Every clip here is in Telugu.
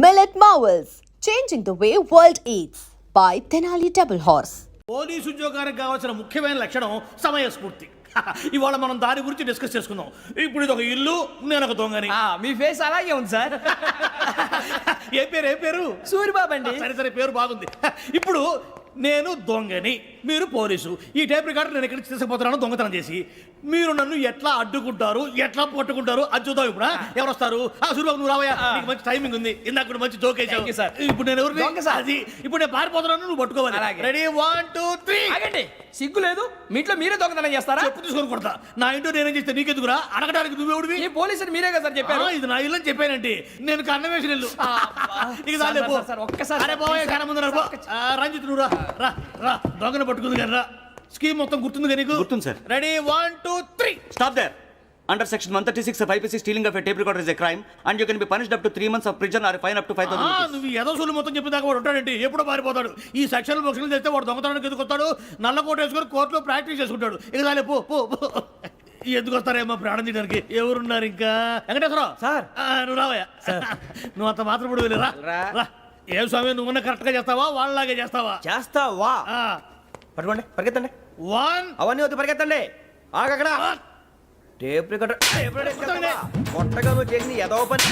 Millet Marvels, changing the way world eats by Tenali Double Horse. Police ఉద్యోగానికి కావాల్సిన ముఖ్యమైన లక్షణం సమయస్ఫూర్తి. ఇవాళ మనం దాని గురించి డిస్కస్ చేసుకుందాం. ఇప్పుడు ఇది ఒక ఇల్లు, నేను ఒక దొంగని. మీ ఫేస్ అలాగే ఉంది సార్. ఏ పేరు? సూరిబాబు అండి. సరే పేరు బాగుంది. ఇప్పుడు నేను దొంగని, మీరు పోలీసు. ఈ టైప్ రికార్డు నేను ఎక్కడికి తీసుకుపోతున్నాను దొంగతనం చేసి. మీరు నన్ను ఎట్లా అడ్డుకుంటారు, ఎట్లా పట్టుకుంటారు అది చూద్దాం. ఇప్పుడు ఎవరు వస్తారు? సూరిబాబు నువ్వు రావయ్యా, నీకు మంచి టైమింగ్ ఉంది. ఇందాక కూడా మంచి జోక్ వేసావు సార్. ఇప్పుడు నేను ఎవరు? అది ఇప్పుడు నేను పారిపోతున్నాను, నువ్వు పట్టుకోవాలి. రెడీ 1 2 3. ఆగండి, సిగ్గు లేదు? మీ ఇంట్లో మీరే దొంగతనం చేస్తారా? చెప్పు తీసుకొని కొడతా. నా ఇంట్లో నేనేం చేస్తే నీకెందుకురా? అడగడానికి నువ్వెవడివి? ఈ పోలీసులు మీరే కదా సార్ చెప్పారు. ఇది నా ఇల్లు అని చెప్పానండి. నేను కన్నం వేసిన ఇల్లు. ఇక ఒక్కసారి అరే బాబు కన్నా ముందు రంజిత్ నువ్వు రా దొంగను పట్టుకుంది కానీ రా. స్కీమ్ మొత్తం గుర్తుంది కదా నీకు? గుర్తుంది sir. Ready 1 2 3. Stop there. Under section 136 of IPC, stealing of a tape recorder is a crime and you can be punished up to 3 months of prison or a fine up to 5,000 rupees. నువ్వు ఏదో సూలు మొత్తం చెప్పేదాకా వాడు ఉంటాడండి. ఎప్పుడో పారిపోతాడు. ఈ సెక్షన్ బొక్షన్లు చేస్తే వాడు దొంగతనానికి ఎందుకు వస్తాడు? నల్ల కోట వేసుకొని కోర్టులో ప్రాక్టీస్ చేసుకుంటాడు. ఇక చాలే పో. ఎందుకు వస్తారేమో ప్రాణం తీయడానికి? ఎవరున్నారు ఇంకా? వెంకటేశ్వరరావు సార్. నువ్వు రావయ్యా. నువ్వు అంత మాత్రం ఇప్పుడు వెళ్ళి రా. ఏం స్వామి నువ్వున్న కరెక్ట్ గా చేస్తావా, వాళ్ళలాగే చేస్తావా? చేస్తావా? పట్టుకోండి, పరిగెత్తండి. 1 అవన్నీ వద్దు, పరిగెత్తండి. ఆగక్కడ టేప్ రికార్డర్ కొట్టగా నువ్వు చేసిన ఏదో పని.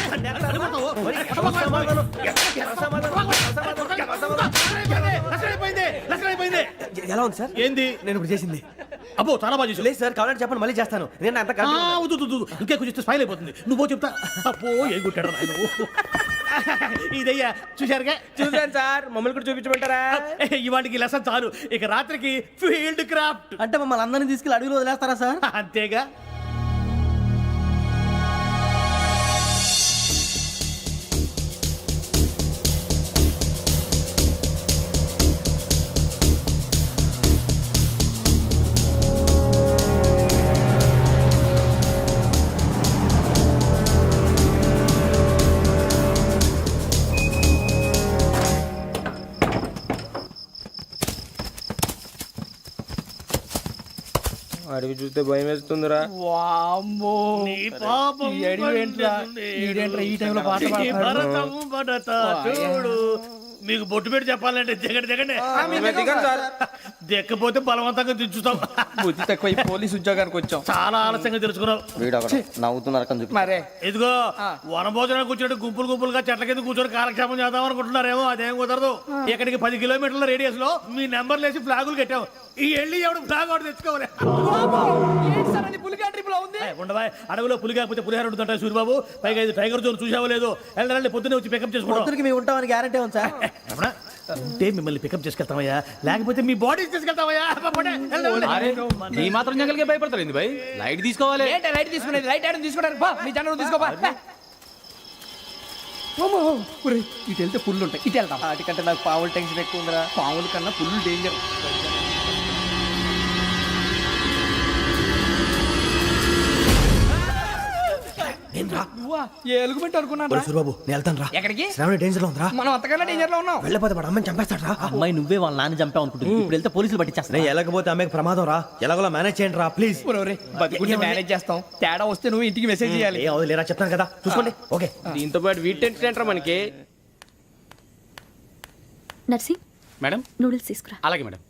ఎలా ఉంది సార్? ఏంది నేను ఇప్పుడు చేసింది? అబ్బో చాలా బాగా చేసావు. లేదు సార్, కావాలంటే చెప్పండి, మళ్ళీ చేస్తాను. నేను అంత ఇంకే కొంచెం స్పైల్ అయిపోతుంది. నువ్వు చెప్తా. అబ్బో ఏ గుట్టాడు ఆయన. ఇదయ్యా చూశారుగా? చూసాను సార్. మమ్మల్ని కూడా చూపించమంటారా? ఇవాటికి లెసన్ చాలు. ఇక రాత్రికి ఫీల్డ్ క్రాఫ్ట్. అంటే మమ్మల్ని అందరినీ తీసుకెళ్ళి అడుగులో వదిలేస్తారా సార్? అంతేగా. అడిగి చూస్తే భయం వేస్తుందిరా. నీ పాపం ఈ టైంలో పాట భరతం భరత చూడు. మీకు బొట్టు పెట్టి చెప్పాలంటే దిగండి. దిక్కపోతే బలవంతంగా దించుతాం. బుద్ధి తక్కువ. పోలీసు ఉద్యోగానికి వచ్చాం. చాలా ఆలస్యంగా తెలుసుకున్నావు. మరే ఇదిగో వనభోజనానికి వచ్చినట్టు గుంపులుగా చెట్ల కింద కూర్చొని కాలక్షేపం చేద్దాం అనుకుంటున్నారేమో. అదేం కుదరదు. ఇక్కడికి 10 కిలోమీటర్ల రేడియస్ లో మీ నెంబర్లు వేసి ఫ్లాగులు కట్టాం. ఈ వెళ్ళి ఎవడు ఫ్లాగ్ ఆర్డర్ తెచ్చుకోవాలి. ఉండవా? అడవిలో పులి కాకపోతే పులిహార ఉంటుంట సూరిబాబు. పైగా ఇది టైగర్ జోన్ చూసావో లేదో. వెళ్ళాలంటే పొద్దున్నే వచ్చి పికప్ చేసుకుంటాం. మేము ఉంటామని గ్యారంటీ ఉంది సార్. ఉంటే మిమ్మల్ని పికప్ చేసుకెళ్తామయ్యా, లేకపోతే మీ బాడీ తీసుకెళ్తామయ్యా. ఈ మాత్రం జంగల్కే భయపడతారు భయ్. లైట్ తీసుకోవాలి. లైట్ తీసుకునేది లైట్ ఆడని తీసుకోవడానికి మీ జనం తీసుకోబా. ఇటు వెళ్తే పుల్లు ఉంటాయి, ఇటు వెళ్తాం. వాటికంటే నాకు పావులు టెన్షన్ ఎక్కువ ఉందిరా. పావుల కన్నా పుల్లు డేంజర్. ఎలుగుబెట్టి అనుకున్నాను. సూరిబాబు నేను వెళ్తాను రా. ఎక్కడికి? శ్రావణి డేంజర్ లో ఉందిరా. మనం అంతకన్నా డేంజర్ లో ఉన్నాం. వెళ్ళపోతే వాడు అమ్మని చంపేస్తాడు రా. అమ్మాయి నువ్వే వాళ్ళ నాన్న చంపావు అనుకుంటుంది. ఇప్పుడు వెళ్తే పోలీసులు పట్టించేస్తా. నేను వెళ్ళకపోతే అమ్మాయికి ప్రమాదం రా. ఎలాగోలా మేనేజ్ చేయండి రా ప్లీజ్. బతుకుంటే మేనేజ్ చేస్తాం. తేడా వస్తే నువ్వు ఇంటికి మెసేజ్ చేయాలి. ఏ లేరా చెప్తాను కదా, చూసుకోండి. ఓకే. దీంతో పాటు వీటి టెంట్ మనకి. నర్సి మేడం నూడిల్స్ తీసుకురా. అలాగే మేడం.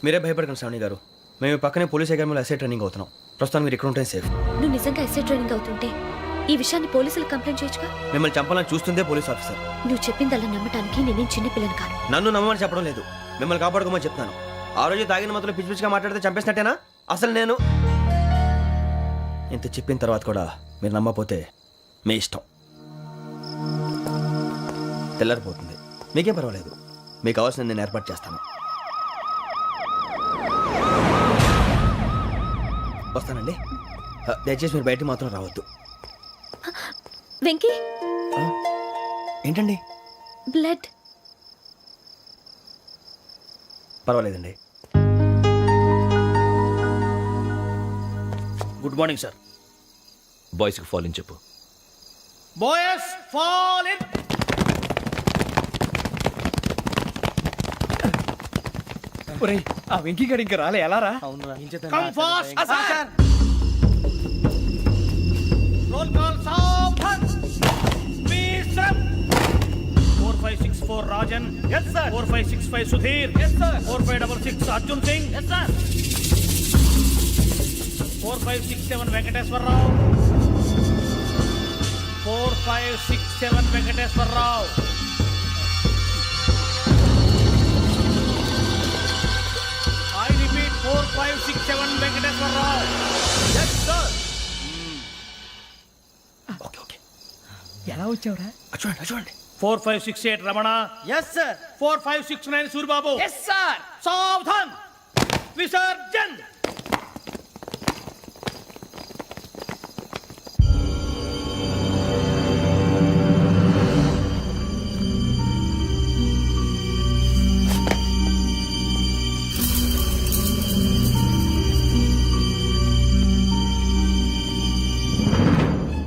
మీరే భయపడకండి శ్రావణి గారు. మేము పక్కనే పోలీస్ అకాడమీలో ఎస్ఐ ట్రైనింగ్ అవుతున్నాం. ప్రస్తుతం మీరు ఇక్కడ ఉంటే సేఫ్. నువ్వు నిజంగా ఎస్ఐ ట్రైనింగ్ అవుతుంటే ఈ విషయాన్ని పోలీసులకు కంప్లైంట్ చేయొచ్చుగా. మిమ్మల్ని చంపాలని చూస్తుందే పోలీస్ ఆఫీసర్. నువ్వు చెప్పిందల్లా నమ్మటానికి నేనేం చిన్నపిల్లని కాను. నన్ను నమ్మమని చెప్పడం లేదు, మిమ్మల్ని కాపాడుకోమని చెప్తాను. ఆ రోజు తాగిన మొదలు పిచ్చి పిచ్చిగా మాట్లాడితే చంపేసినట్టేనా? అసలు నేను ఇంత చెప్పిన తర్వాత కూడా మీరు నమ్మపోతే మీ ఇష్టం. తెల్లారిపోతుంది, మీకేం పర్వాలేదు. మీకు కావాల్సిన నేను ఏర్పాటు చేస్తాను. వస్తానండి. దయచేసి మీరు బయటికి మాత్రం రావద్దు. వెంకీ, ఏంటండి? బ్లడ్. పర్వాలేదండి. Good morning sir. బాయ్స్కి ఫాల్ ఇన్ చెప్పు. Boys fall in. ఆ వెంకీ గడి ఇంకా రాలే, ఎలా రా? Come fast sir. Roll call సావధాన్. విశ్రమ్. 4564 Rajan. yes sir. 4565 Sudheer. yes sir. 4566 Arjun Singh. yes sir. 4567 Venkateswara Rao. 4567 Venkateswara Rao. I repeat 4567 Venkateswara Rao. yes sir. Okay okay. ఎలా వచ్చావురా? చూడండి చూడండి. 4568 Ramana. Yes sir. 4569 Suribabu. Yes sir. సావధాన్. విసర్జన్.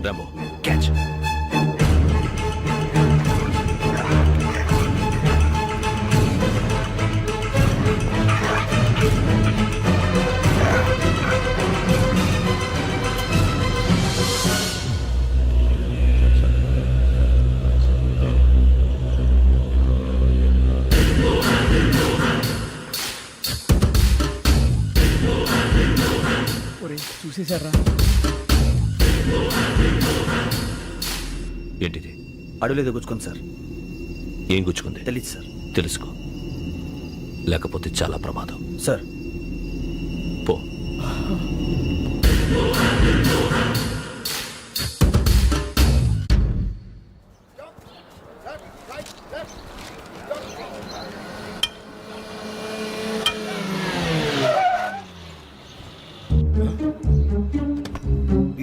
Rambo catch. చూసేశారా? ఏంటిది? అడుగులేదు గుచ్చుకోండి సార్. ఏం గుచ్చుకుంది? తెలీదు సార్. తెలుసుకో, లేకపోతే చాలా ప్రమాదం. సార్ పో.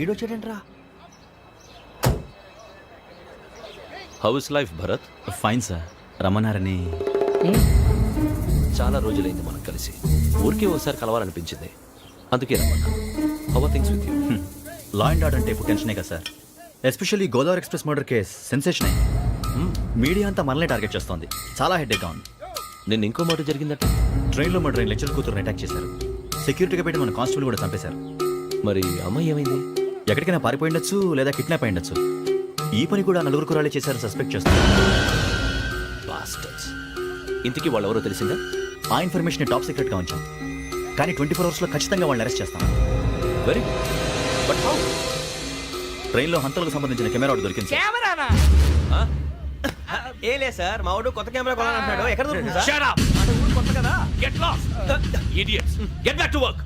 ఈడొచ్చాడంట్రా. How is life Bharat? Fine sir. రమ్మన్నారని. చాలా రోజులైంది మనం కలిసి. ఊరికే ఒకసారి కలవాలనిపించింది, అందుకే రమ్మన్నా. How are things with you? Law and order అంటే ఇప్పుడు టెన్షనే కదా సార్. Especially Godavari express murder case sensation అయింది. మీడియా అంతా మనల్ని టార్గెట్ చేస్తోంది. చాలా హెడ్ఏక్గా ఉంది. నిన్న ఇంకో మాట జరిగిందట. ట్రైన్లో మా ట్రైన్ లెక్చర్ కూతురుని అటాక్ చేశారు. సెక్యూరిటీగా పెట్టి మన కానిస్టేబుల్ కూడా చంపేశారు. మరి అమ్మాయి ఏమైంది? ఎక్కడికైనా పారిపోయి ఉండొచ్చు, లేదా కిడ్నాప్ అయి ఉండొచ్చు. ఈ పని కూడా నలుగురు కురాలే చేశారు సస్పెక్ట్ చేస్తారు. బాస్టర్స్. ఇంతకీ వాళ్ళెవరో తెలిసిందా? ఆ ఇన్ఫర్మేషన్ టాప్ సీక్రెట్గా ఉంచాం, కానీ 24 అవర్స్లో ఖచ్చితంగా వాళ్ళని అరెస్ట్ చేస్తాం. Very good. But how? ట్రైన్లో హంతలకు సంబంధించిన కెమెరా ఒకటి దొరికింది సార్. కెమెరానా? ఏలే సార్, మా వాడు కొత్త కెమెరా కొనాలంటున్నాడు. ఎక్కడ దొరుకుతుంది సార్? Shut up! కొత్త కదా? Get lost! Idiots! Get back to work!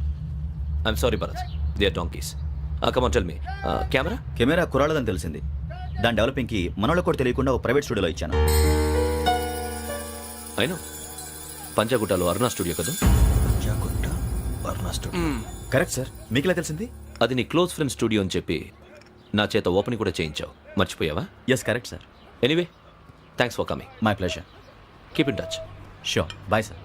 I'm sorry, Bharat. They are donkeys. Come on, tell me. Camera? Camera కురాలదని తెలిసింది. దాని డెవలపింగ్కి మనలో కూడా తెలియకుండా ఒక ప్రైవేట్ స్టూడియోలో ఇచ్చాను. I know. పంజాగుట్టలో అరుణా స్టూడియో కదా? పంజాగుట్ట వర్ణ స్టూడియో. Correct sir. మీకు ఇలా తెలిసింది? అది నీ క్లోజ్ ఫ్రెండ్ స్టూడియో అని చెప్పి నా చేత ఓపెనింగ్ కూడా చేయించావు. మర్చిపోయావా? Yes correct sir. Anyway, thanks for coming. My pleasure. Keep in touch. Sure. Bye sir.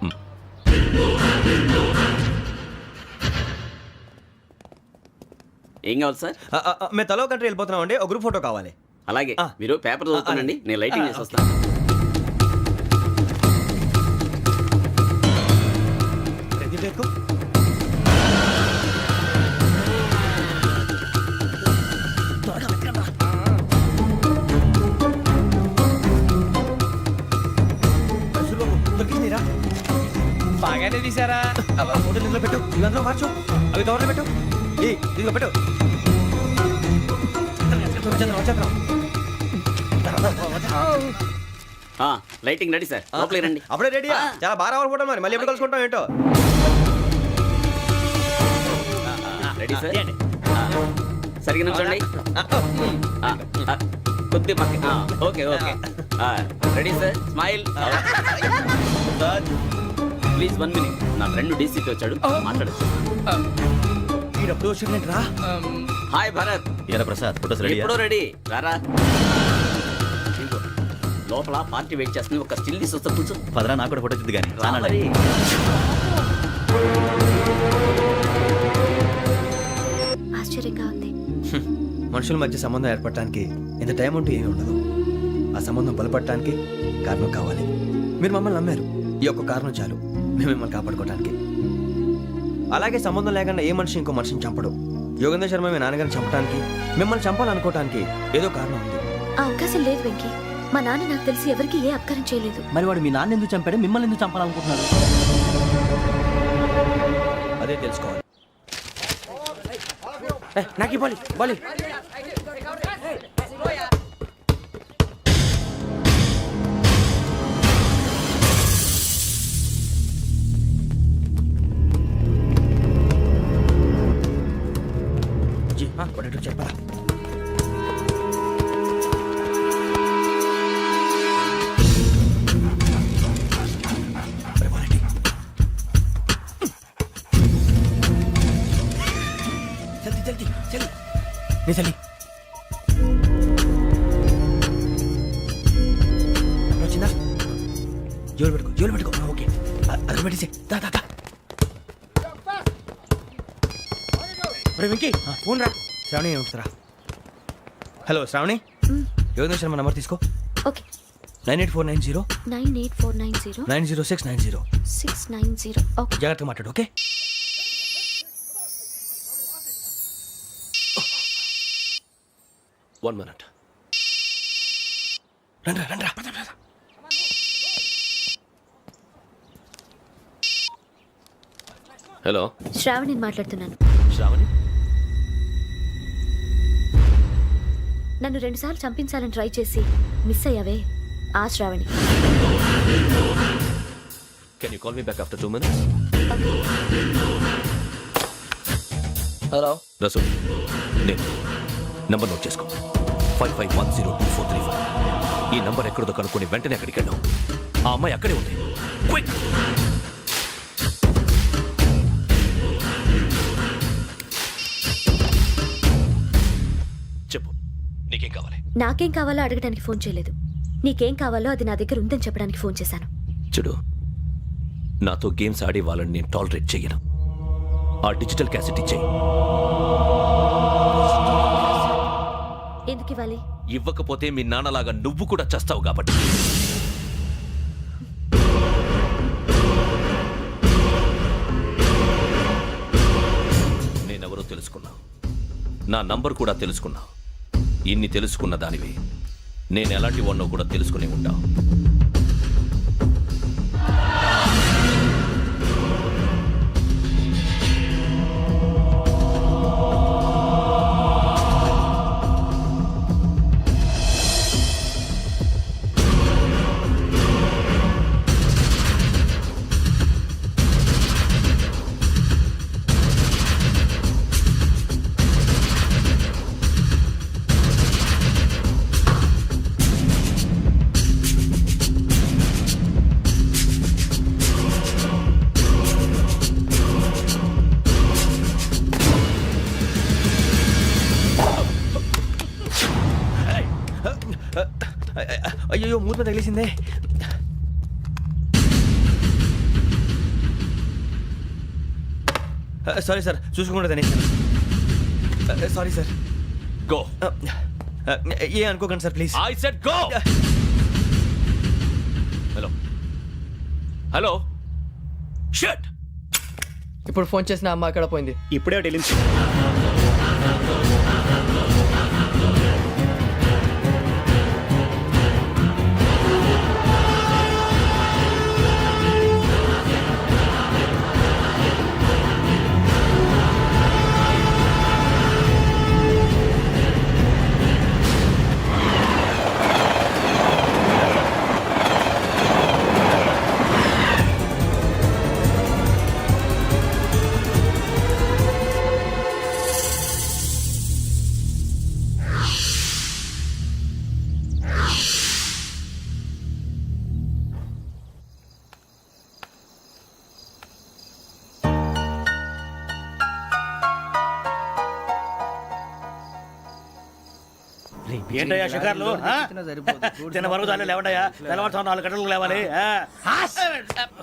ఏం కావాలి సార్? మేము తలో కంట్రీ వెళ్ళిపోతున్నాం అండి. ఒక గ్రూప్ ఫోటో కావాలి. అలాగే, ఆ. మీరు పేపర్ చదువుతానండి, అలాగే. నేను లైటింగ్ చేసి వస్తాను. బాగానే తీసారా ఫోటో ఇందులో పెట్టు ఇవంతా మార్చు అవి కవర్లో పెట్టు ఏ ఇదిగో పెట్టు వచ్చేద్దాం. లైటింగ్ రెడీ సార్ లోపలికి రండి అప్పుడే రెడీ చాలా బాగా రావాలి ఫోటో మరి మళ్ళీ ఎప్పుడు కలుసుకుంటాం ఏంటో రెడీ సార్ సరిగ్గా నుంచోండి కొద్ది పక్క okay okay ready sir smile please 1 minute నా ఫ్రెండ్ డీసీపీ వచ్చాడు మాట్లాడచ్చు ఈడప్పుడు వచ్చిందంటరా హాయ్ భరత్ ఏరా ప్రసాద్ ఫోటోస్ రెడీ ఎప్పుడో రెడీ రారా ఇదిగో, లోపల పార్టీ వెయిట్ చేస్తుంది ఒక స్టిల్ తీసి వస్తా కూర్చో పదరా నాకు కూడా ఫోటో చూద్దు కానీ రా మరి. ఆశ్చర్యంగా ఉంది. మనుషుల మధ్య సంబంధం ఏర్పడటానికి ఇంత టైం ఉంటే ఏమీ ఉండదు ఆ సంబంధం బలపడటానికి కారణం కావాలి మీరు మమ్మల్ని నమ్మారు ఈ ఒక్క కారణం చాలు మేము మిమ్మల్ని కాపాడుకోవడానికి అలాగే సంబంధం లేకుండా ఏ మనిషి ఇంకో మనిషిని చంపడు యోగేంద్ర శర్మ మీ నాన్నగారిని చంపడానికి మిమ్మల్ని చంపాలనుకోవటానికి ఏదో కారణం ఉంది ఆ అవకాశం లేదు వెంకీ. మా నాన్న నాకు తెలిసి ఎవరికి ఏ అపకారం చేయలేదు. మరి వాడు మీ నాన్న ఎందుకు చంపాడు మిమ్మల్ని ఎందుకు చంపాలనుకుంటున్నాడు అదే తెలుసుకోవాలి నాకు ఇవ్వాలి బాలి చెప్పరా జల్దీ జల్దీ జల్దీ నీ చల్లి వచ్చిందా జోలు పెట్టుకో ఓకే అది పెట్టేసి దా దా దా వెంకీ ఫోన్ రా శ్రావణి ఉంటుందిరా హలో శ్రావణి యోగేంద్ర శర్మ నంబర్ తీసుకో ఓకే 98490 98490 90690 690. ఓకే జాగ్రత్తగా మాట్లాడు ఓకే One minute. రండ్రా రండ్రా పద పద హలో శ్రావణిని మాట్లాడుతున్నాను. శ్రావణి నన్ను 2 సార్లు చంపించాలని ట్రై చేసి మిస్ అయ్యావే ఆ Shravani. Can you call me back after 2 minutes? Hello Rasu నేను నంబర్ నోట్ చేసుకో 55102435. ఈ నంబర్ ఎక్కడదో కనుక్కొని వెంటనే అక్కడికి వెళ్ళాం. ఆ అమ్మాయి అక్కడే ఉంది. క్విక్ చెప్పు నీకేం కావాలి? నాకేం కావాలో అడగడానికి ఫోన్ చేయలేదు. నీకేం కావాలో అది నా దగ్గర ఉందని చెప్పడానికి ఫోన్ చేశాను. చూడు నాతో గేమ్స్ ఆడే వాళ్ళని నేను టాలరేట్ చెయ్యను. ఆ డిజిటల్ క్యాసెట్ ఇచ్చేయి. ఎందుకు ఇవ్వాలి? ఇవ్వకపోతే మీ నాన్నలాగా నువ్వు కూడా చస్తావు కాబట్టి. నేనెవరో తెలుసుకున్నావు, నా నంబర్ కూడా తెలుసుకున్నావు. ఇన్ని తెలుసుకున్న దానివి నేను ఎలాంటి వాడినో కూడా తెలుసుకుని ఉంటావు. అయ్యో మూత తగిలేసిందే సారీ సార్ చూసుకోండి సారీ సార్ గో. ఏ అనుకోకండి sir please. I said go. Hello hello shut. ఇప్పుడు ఫోన్ చేసిన అమ్మ అక్కడ పోయింది. ఇప్పుడే వెళ్ళింది. ఏంటయ్యా షికార్లు తిన్న వరకు దాన్ని లేవండయ్యా తెల్లవారుతో 4 గంటలకు లేవాలి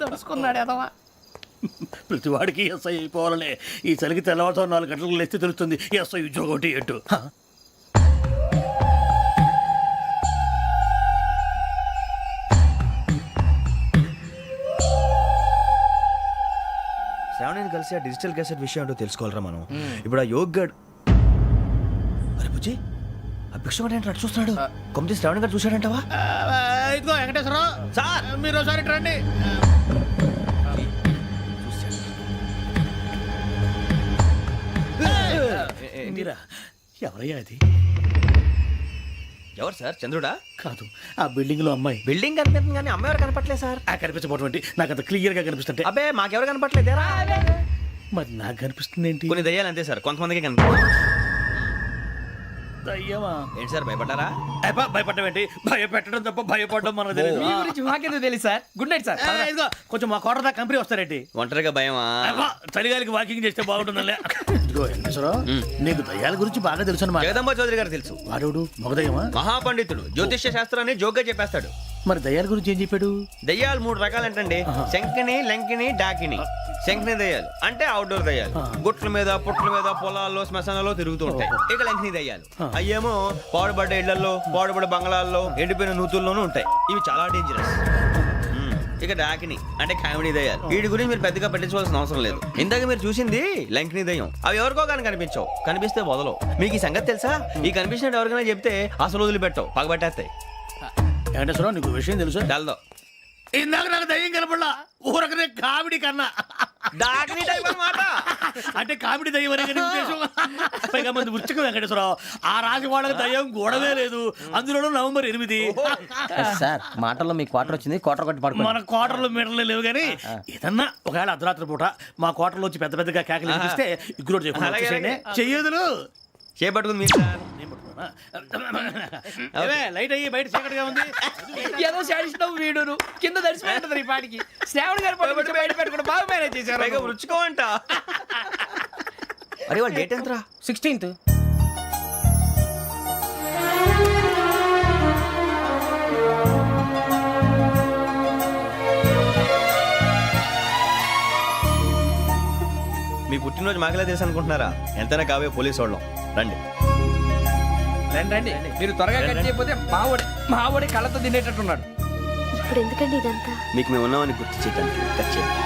తెలుసుకున్నాడు ఎదవా ప్రతి వాడికి ఎస్ఐ అయిపోవాలనే ఈ చలికి తెల్లవారుతో 4 గంటలకు లేస్తే తెలుస్తుంది ఎస్ఐ ఉద్యోగం ఒకటి ఎట్టు శ్రావణిని కలిసి ఆ డిజిటల్ క్యాసెట్ విషయం ఏంటో తెలుసుకోవాలరా మనం ఇప్పుడు ఆ యోగ్ గడ్ అరే బుజ్జి ఆ భిక్షం అంటే అటు చూస్తున్నాడు కొమ్మతి శ్రావణి గారు చూశాడంటావా ఇదిగో వెంకటేశ్వరరావు సార్ మీరు ఒకసారి ఇటు రండి మీరా ఎవరయ్యా అది ఎవరు సార్ చంద్రుడా కాదు ఆ బిల్డింగ్ లో అమ్మాయి బిల్డింగ్ కనిపిస్తుంది కానీ అమ్మ ఎవరు కనపట్లేదు సార్ కనిపించబోటువంటి నాకు అంత క్లియర్ గా కనిపిస్తుంటే అబ్బే మాకెవరు కనపట్లేదేరా మరి నాకు కనిపిస్తుంది ఏంటి కొన్ని దయ్యాలు అంతే సార్ కొంతమందికి కనిపి అయ్యమా ఏంటి సార్ భయపడ్డారా భయపడడం ఏంటి భయపెట్టడం తప్ప భయపడడం మనకు తెలియదు మాకెందుకు తెలియదు సార్ గుడ్ నైట్ సార్ ఇదిగో కొంచెం మా కోట దాకా కంపెనీ వస్తారేంటి ఒంటరిగా భయమా చలిగాలికి వాకింగ్ చేస్తే బాగుంటుందిలే ఇదిగో వెంకటేశ్వరరావు నీకు దయ్యాల గురించి బాగా తెలుసు అన్నమాట జగదంబ చౌదరి గారు తెలుసు వాడు మగదయ్యమా మహాపండితుడు జ్యోతిష్య శాస్త్రాన్ని జోగ్గా చెప్పేస్తాడు మరి దయ్యాల గురించి ఏం చెప్పాడు దయ్యాలు 3 రకాలంటండి శంకిని లంకిని డాకిని శంకిని దయ్యాలు అంటే అవుట్డోర్ దయ్యాలు గుట్ల మీద పుట్ల మీద పొలాల్లో శ్మశానాల్లో తిరుగుతూ ఉంటాయి ఇక లంకిని దయ్యాలు అయ్యేమో పాడుబడ్డ ఇళ్లలో పాడుబడ్డ బంగ్లాల్లో ఎండిపోయిన నూతుల్లోనూ ఉంటాయి ఇవి చాలా డేంజరస్ ఇక డాకిని అంటే కామెడీ దయ్యాలు వీటి గురించి మీరు పెద్దగా పట్టించుకోవాల్సిన అవసరం లేదు ఇందాక మీరు చూసింది లంకిని దయ్యం అవి ఎవరికో కానీ కనిపించవు కనిపిస్తే వదలవు మీకు ఈ సంగతి తెలుసా ఈ కనిపించినట్టు ఎవరికైనా చెప్తే అసలు వదిలిపెట్టవు పగబట్టేస్తాయి వెంకటేశ్వరరావు నీకు విషయం తెలుసు డల్దో ఇందాక నాకు దయ్యం కనపడలా ఊరకనే కామెడీ కన్నా డాకిని టైప్ అన్నమాట అంటే కామెడీ దయ్యం అనే కదా ఉద్దేశం. పైగా మంది వృచ్చిక వెంకటేశ్వరరావు ఆ రాజు వాళ్ళకి దయ్యం గొడవే లేదు అందులోనూ నవంబర్ 8 సార్ మాటల్లో మీ క్వార్టర్ వచ్చింది క్వార్టర్ కొట్టి పడుకో మన క్వార్టర్లో మీటర్లు లేవు కానీ ఏదన్నా ఒకవేళ అర్ధరాత్రి పూట మా క్వార్టర్లో వచ్చి పెద్ద పెద్దగా కేకలు వినిపిస్తే ఇగ్గురు చెయ్యదులు చేపట్టుకుంది మీరు సార్ లైట్ అయ్యి బయట చీకటిగా ఉంది ఏదో శాడిస్తావు వీడును కింద దర్శనం ఈ పాటికి శ్రావణ్ గారు బయట పెట్టుకుంటే బాగా మేనేజ్ చేశారు పైగా రుచుకోవంట అరే వాళ్ళు డేట్ ఎంతరా 16th మీ పుట్టినరోజు మాకలే తెలుసు అనుకుంటున్నారా ఎంతైనా కావే పోలీసు వాళ్ళం రండి రండి మీరు త్వరగా కట్ చేయకపోతే మావోడి కళ్ళతో తినేటట్టున్నాడు ఇప్పుడు ఎందుకండి ఇదంతా మీకు మేము ఉన్నామని గుర్తు చేయడానికి కట్ చేయండి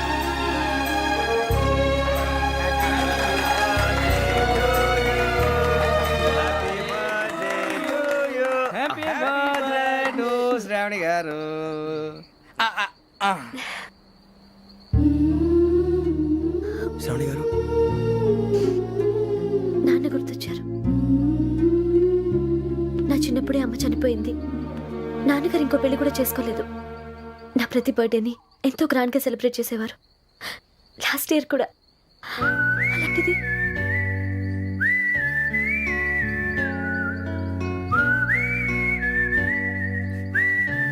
హ్యాపీ బర్త్డే టు శ్రావణి గారు శ్రావణి గారు నాన్న గుర్తొచ్చారు నా చిన్నప్పుడే అమ్మ చనిపోయింది నాన్నగారు ఇంకో పెళ్లి కూడా చేసుకోలేదు నా ప్రతి బర్త్డేని ఎంతో గ్రాండ్గా సెలబ్రేట్ చేసేవారు లాస్ట్ ఇయర్ కూడా అలాంటిది